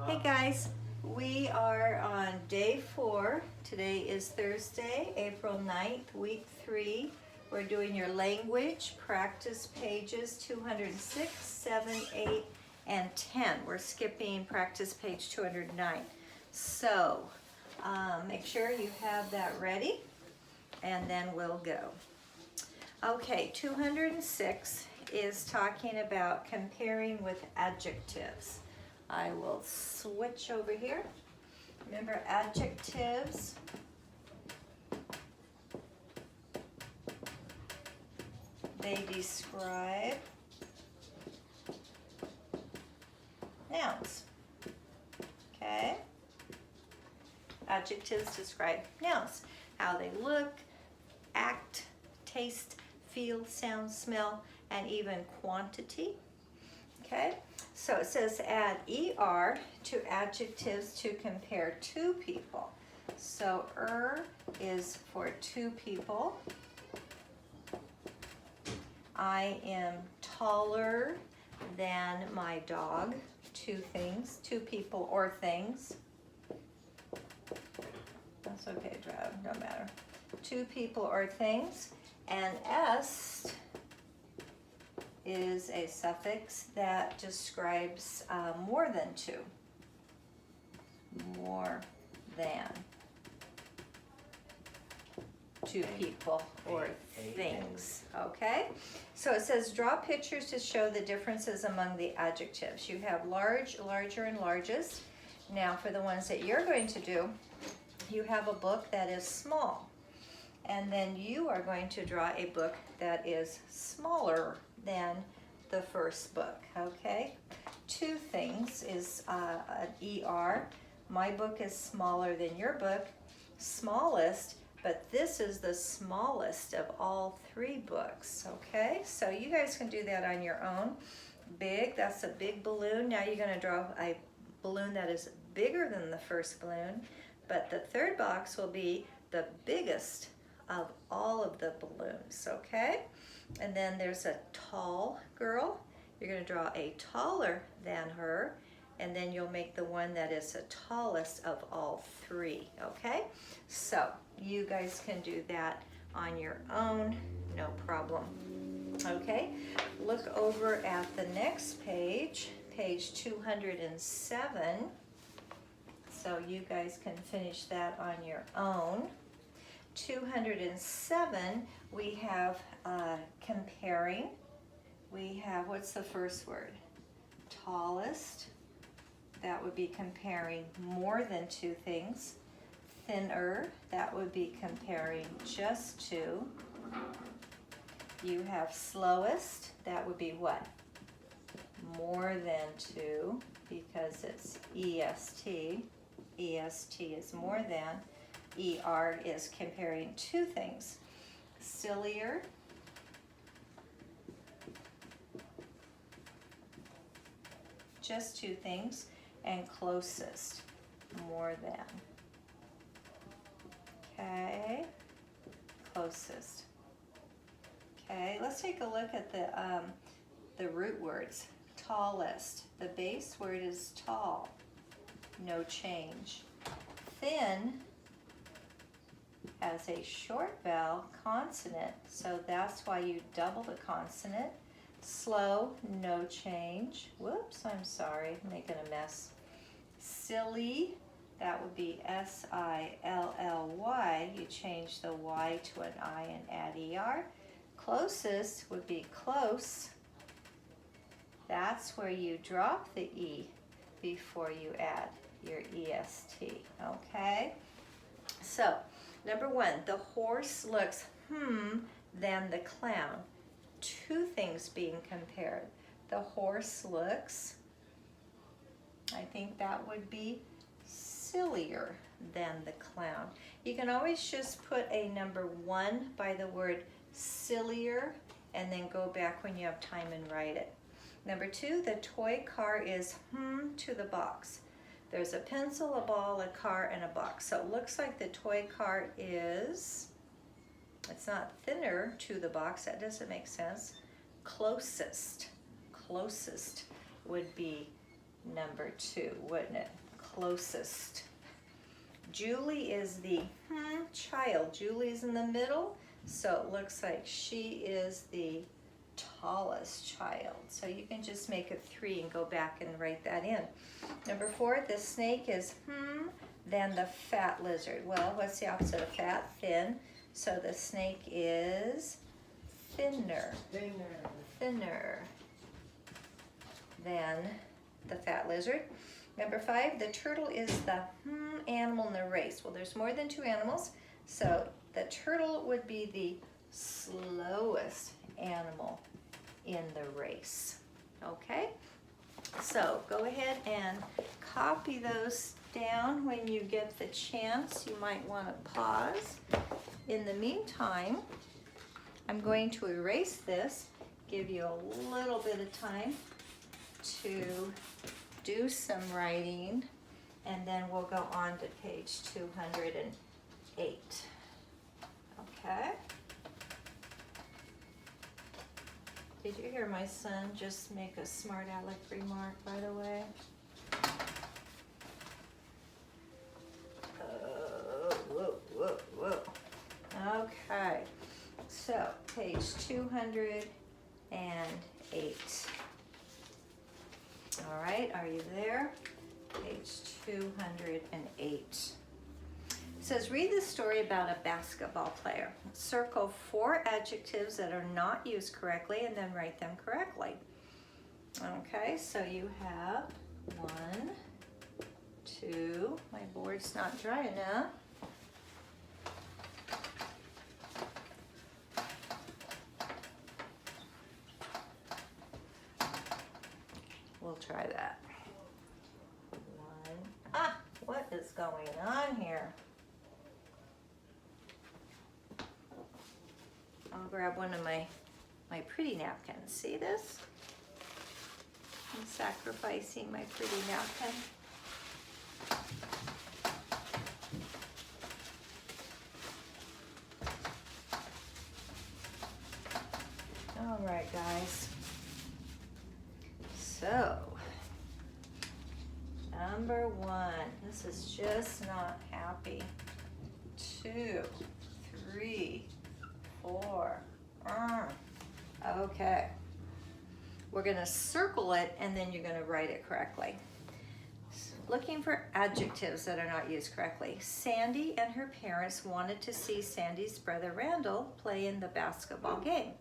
Hey guys, we are on day 4. Today is Thursday, April 9th, week 3. We're doing your language practice pages 206, 7, 8, and 10. We're skipping practice page 209. So make sure you have that ready and then we'll go. Okay, 206 is talking about comparing with adjectives. I will switch over here. Remember, adjectives they describe nouns. Okay? Adjectives describe nouns. How they look, act, taste, feel, sound, smell, and even quantity. Okay? So it says add ER to adjectives to compare two people. So is for two people. I am taller than my dog. Two things, two people or things. That's okay, no matter. Two people or things. And S is a suffix that describes more than two. More than two people or things. Okay? So it says draw pictures to show the differences among the adjectives. You have large, larger, and largest. Now for the ones that you're going to do, you have a book that is small. And then you are going to draw a book that is smaller than the first book, okay? Two things is an ER. My book is smaller than your book, smallest, but this is the smallest of all three books, okay? So you guys can do that on your own. Big, that's a big balloon. Now you're gonna draw a balloon that is bigger than the first balloon, but the third box will be the biggest of all of the balloons, okay? And then there's a tall girl. You're going to draw a taller than her, and then you'll make the one that is the tallest of all three, okay? So you guys can do that on your own, no problem. Okay, look over at the next page, page 207. So you guys can finish that on your own. 207, we have comparing. We have, what's the first word? Tallest. That would be comparing more than two things. Thinner, that would be comparing just two. You have slowest, that would be what? More than two, because it's EST. EST is more than. ER is comparing two things. Sillier, just two things, and closest, more than. Okay, closest. Okay, let's take a look at the root words. Tallest, the base word is tall, no change. Thin has a short vowel consonant, so that's why you double the consonant. Slow, no change. Whoops, I'm sorry, making a mess. Silly, that would be S-I-L-L-Y. You change the Y to an I and add ER. Closest would be close. That's where you drop the E before you add your EST, okay? So, number one, the horse looks than the clown. Two things being compared. The horse looks, I think that would be sillier than the clown. You can always just put a number 1 by the word sillier and then go back when you have time and write it. Number 2, the toy car is to the box. There's a pencil, a ball, a car, and a box. So it looks like the toy car is, it's not thinner to the box, that doesn't make sense. Closest would be number 2, wouldn't it? Closest. Julie is the child. Julie's in the middle, so it looks like she is the tallest child. So you can just make it 3 and go back and write that in. Number 4, the snake is then the fat lizard. Well, what's the opposite of fat? Thin. So the snake is thinner than the fat lizard. Number 5, the turtle is the animal in the race. Well, there's more than 2 animals, so the turtle would be the slowest animal in the race. Okay, so go ahead and copy those down when you get the chance. You might want to pause. In the meantime, I'm going to erase this, give you a little bit of time to do some writing, and then we'll go on to page 208. Okay? Did you hear my son just make a smart aleck remark, by the way? Whoa. Okay, so page 208. All right, are you there? Page 208. It says, read the story about a basketball player. Circle 4 adjectives that are not used correctly and then write them correctly. Okay, so you have 1, 2, my board's not dry enough. We'll try that. 1. What is going on here? I'll grab one of my pretty napkins. See this? I'm sacrificing my pretty napkin. All right, guys. So, number 1, this is just not happy. 2, 3, 4. Okay. We're going to circle it and then you're going to write it correctly. Looking for adjectives that are not used correctly. Sandy and her parents wanted to see Sandy's brother Randall play in the basketball game.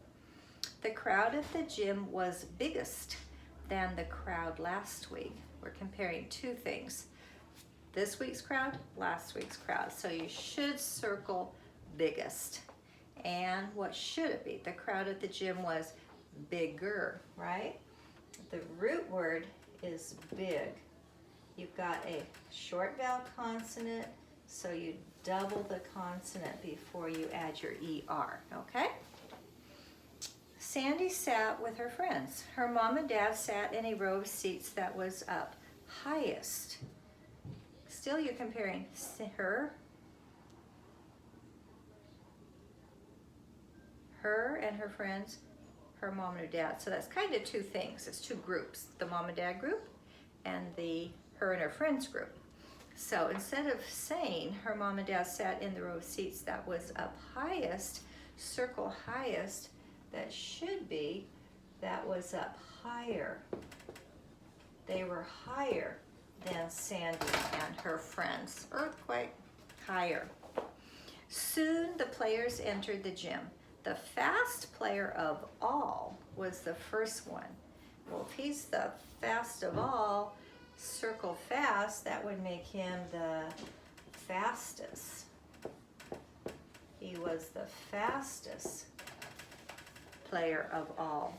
The crowd at the gym was biggest than the crowd last week. We're comparing 2 things. This week's crowd, last week's crowd. So you should circle biggest. And what should it be? The crowd at the gym was bigger, right? The root word is big. You've got a short vowel consonant, so you double the consonant before you add your ER, okay? Sandy sat with her friends. Her mom and dad sat in a row of seats that was up highest. Still, you're comparing her and her friends, her mom and her dad. So that's kind of 2 things. It's 2 groups, the mom and dad group and the her and her friends group. So instead of saying her mom and dad sat in the row of seats that was up highest, circle highest. That should be that was up higher. They were higher than Sandy and her friends. Earthquake, higher. Soon the players entered the gym. The fast player of all was the first one. Well, if he's the fast of all, circle fast, that would make him the fastest. He was the fastest player of all.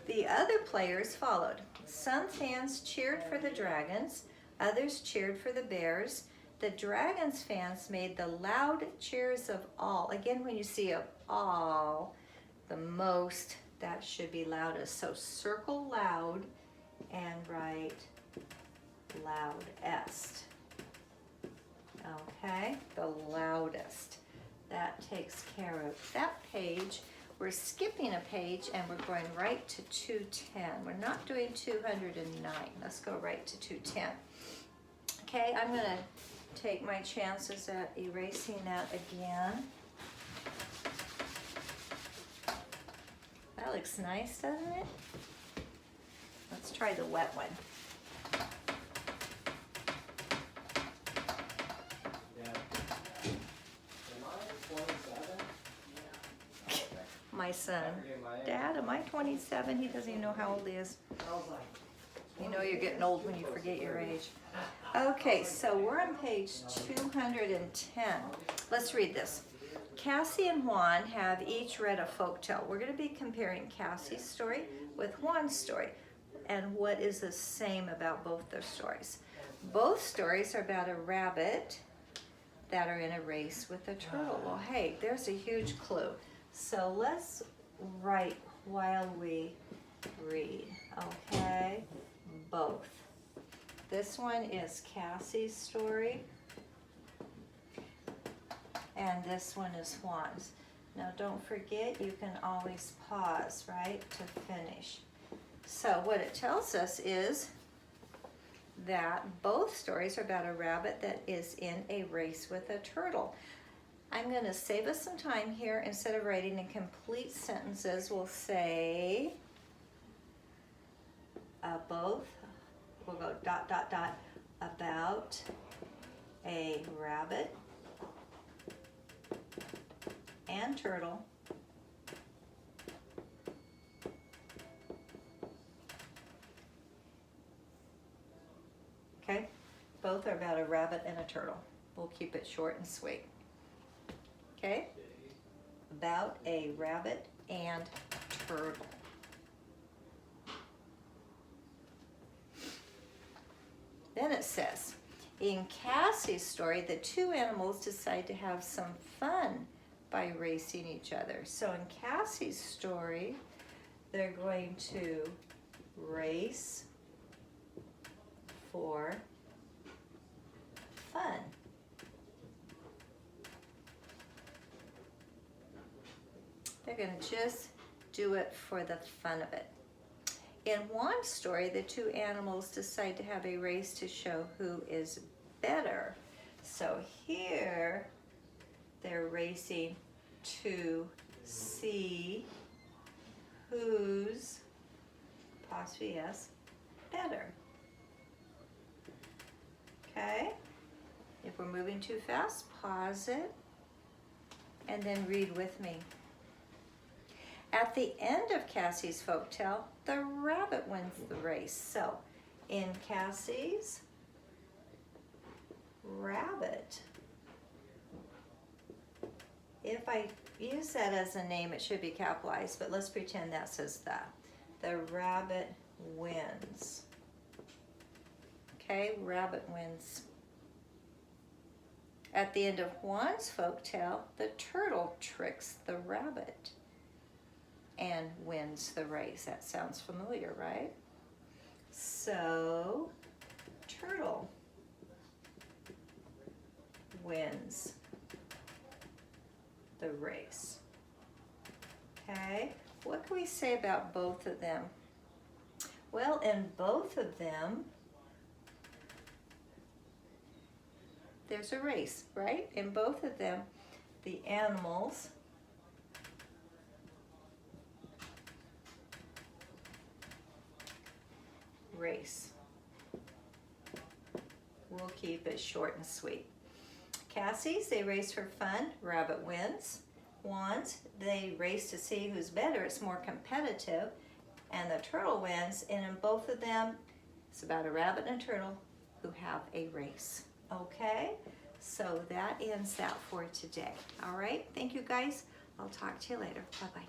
The other players followed. Some fans cheered for the Dragons, others cheered for the Bears. The Dragons fans made the loud cheers of all. Again, when you see of all, the most, that should be loudest. So circle loud and write loudest. Okay, the loudest. That takes care of that page. we're skipping a page and we're going right to 210. We're not doing 209. Let's go right to 210. Okay, I'm going to take my chances at erasing that again. That looks nice, doesn't it? Let's try the wet one. My son, Dad, am I 27? He doesn't even know how old he is. You know you're getting old when you forget your age. Okay, so we're on page 210. Let's read this. Cassie and Juan have each read a folktale. We're going to be comparing Cassie's story with Juan's story and what is the same about both their stories. Both stories are about a rabbit that are in a race with a turtle. Well, hey, there's a huge clue. So let's write while we read, okay? Both. This one is Cassie's story, and this one is Juan's. Now don't forget, you can always pause, right, to finish. So what it tells us is that both stories are about a rabbit that is in a race with a turtle. I'm going to save us some time here. Instead of writing in complete sentences, we'll say both. We'll go ... about a rabbit and turtle okay, both are about a rabbit and a turtle. We'll keep it short and sweet. Okay, about a rabbit and turtle. Then it says, in Cassie's story, the two animals decide to have some fun by racing each other. So in Cassie's story, they're going to race for fun. They're going to just do it for the fun of it. In Juan's story, the two animals decide to have a race to show who is better. So here, they're racing to see who's, apostrophe S, better. Okay? If we're moving too fast, pause it, and then read with me. At the end of Cassie's folktale, the rabbit wins the race. So, in Cassie's, rabbit. If I use that as a name, it should be capitalized, but let's pretend that says that. The rabbit wins. Okay, rabbit wins. At the end of Juan's folktale, the turtle tricks the rabbit and wins the race. That sounds familiar, right? So, turtle wins the race. Okay, what can we say about both of them? Well, in both of them, there's a race, right? In both of them, the animals race. We'll keep it short and sweet. Cassie's, they race for fun, rabbit wins. Juan's, they race to see who's better, it's more competitive, and the turtle wins. And in both of them, it's about a rabbit and a turtle who have a race. Okay, so that ends that for today. All right, thank you guys. I'll talk to you later. Bye-bye.